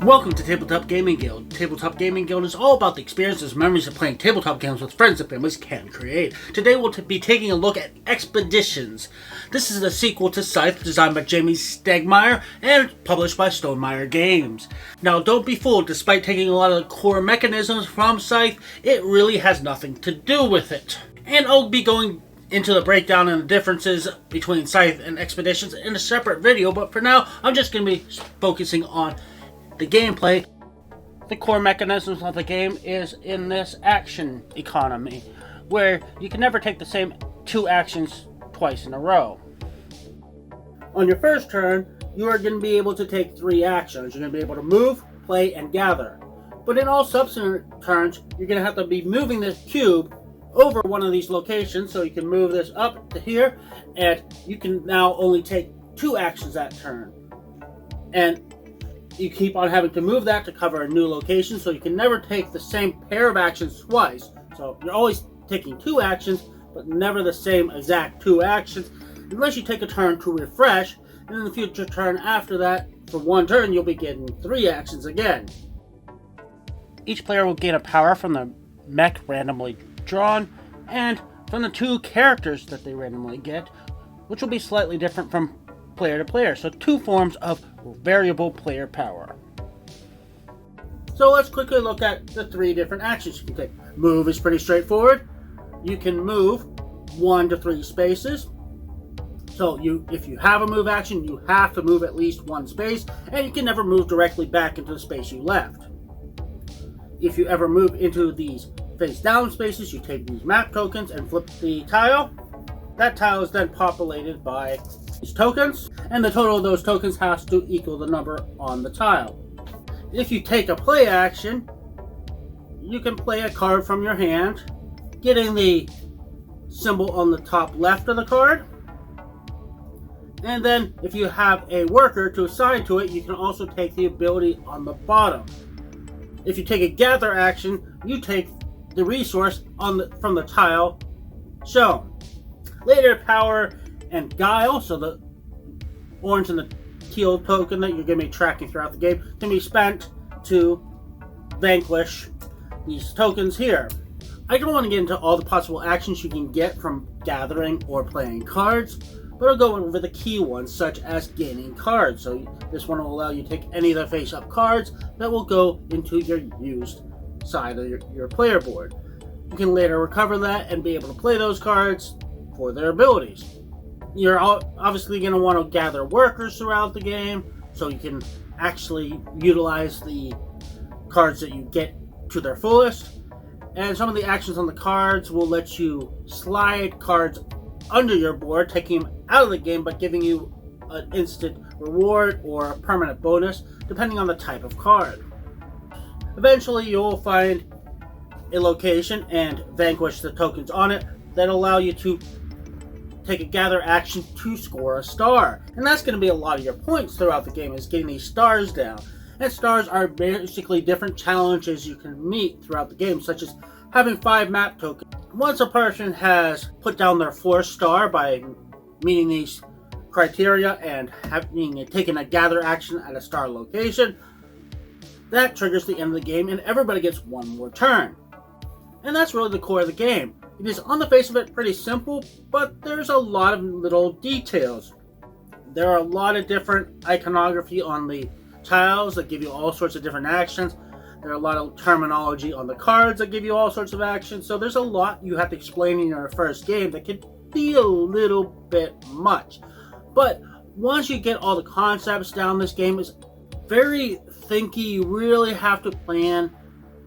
Welcome to Tabletop Gaming Guild. Tabletop Gaming Guild is all about the experiences and memories of playing tabletop games with friends and families can create. Today we'll be taking a look at Expeditions. This is the sequel to Scythe, designed by Jamie Stegmaier and published by Stonemaier Games. Now don't be fooled, despite taking a lot of the core mechanisms from Scythe, it really has nothing to do with it. And I'll be going into the breakdown and the differences between Scythe and Expeditions in a separate video, but for now I'm just going to be focusing on the gameplay. The core mechanisms of the game is in this action economy, where you can never take the same two actions twice in a row. On your first turn, you are going to be able to take three actions. You're going to be able to move, play, and gather. But in all subsequent turns, you're going to have to be moving this cube over one of these locations, so you can move this up to here, and you can now only take two actions that turn. And you keep on having to move that to cover a new location, so you can never take the same pair of actions twice. So you're always taking two actions, but never the same exact two actions, unless you take a turn to refresh, and in the future turn after that, for one turn, you'll be getting three actions again. Each player will gain a power from the mech randomly drawn, and from the two characters that they randomly get, which will be slightly different from player to player. So two forms of variable player power. So let's quickly look at the three different actions you can take. Move is pretty straightforward. You can move 1 to 3 spaces. So if you have a move action, you have to move at least one space, and you can never move directly back into the space you left. If you ever move into these face down spaces, you take these map tokens and flip the tile. That tile is then populated by these tokens, and the total of those tokens has to equal the number on the tile. If you take a play action, you can play a card from your hand, getting the symbol on the top left of the card. And then if you have a worker to assign to it, you can also take the ability on the bottom. If you take a gather action, you take the resource from the tile shown. Later, power and guile, so the orange and the teal token that you're going to be tracking throughout the game, can be spent to vanquish these tokens here. I don't want to get into all the possible actions you can get from gathering or playing cards, but I'll go over the key ones, such as gaining cards. So this one will allow you to take any of the face-up cards that will go into your used side of your player board. You can later recover that and be able to play those cards for their abilities. You're obviously going to want to gather workers throughout the game, so you can actually utilize the cards that you get to their fullest. And some of the actions on the cards will let you slide cards under your board, taking them out of the game, but giving you an instant reward or a permanent bonus, depending on the type of card. Eventually, you'll find a location and vanquish the tokens on it that allow you to take a gather action to score a star. And that's going to be a lot of your points throughout the game, is getting these stars down. And stars are basically different challenges you can meet throughout the game, such as having 5 map tokens. Once a person has put down their 4th star by meeting these criteria and taken a gather action at a star location, that triggers the end of the game and everybody gets one more turn. And that's really the core of the game. It is, on the face of it, pretty simple, but there's a lot of little details. There are a lot of different iconography on the tiles that give you all sorts of different actions. There are a lot of terminology on the cards that give you all sorts of actions. So there's a lot you have to explain in your first game that can be a little bit much. But once you get all the concepts down, this game is very thinky. You really have to plan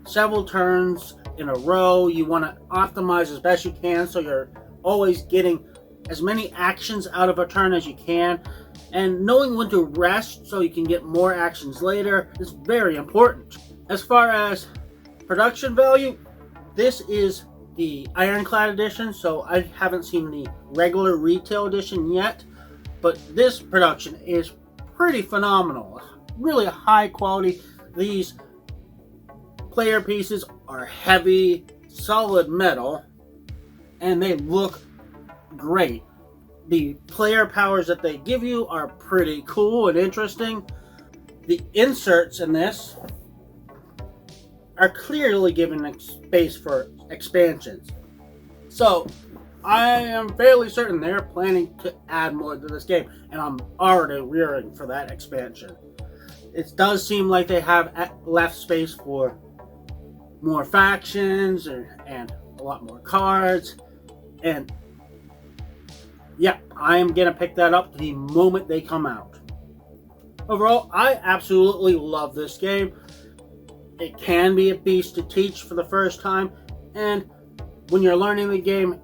several turns in a row. You want to optimize as best you can, so you're always getting as many actions out of a turn as you can, and knowing when to rest so you can get more actions later is very important. As far as production value, this is the Ironclad edition, so I haven't seen the regular retail edition yet, but this production is pretty phenomenal. Really high quality. These player pieces are heavy, solid metal, and they look great. The player powers that they give you are pretty cool and interesting. the inserts in this are clearly giving space for expansions. So I am fairly certain they're planning to add more to this game, and I'm already rearing for that expansion. It does seem like they have left space for more factions and a lot more cards, and yeah, I am gonna pick that up the moment they come out. Overall, I absolutely love this game. It can be a beast to teach for the first time, and when you're learning the game,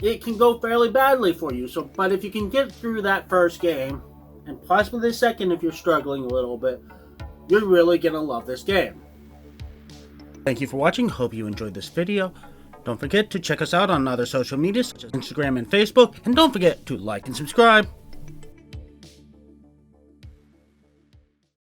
it can go fairly badly for you. But if you can get through that first game, and possibly the second if you're struggling a little bit, you're really gonna love this game. Thank you for watching. Hope you enjoyed this video. Don't forget to check us out on other social media such as Instagram and Facebook, and don't forget to like and subscribe.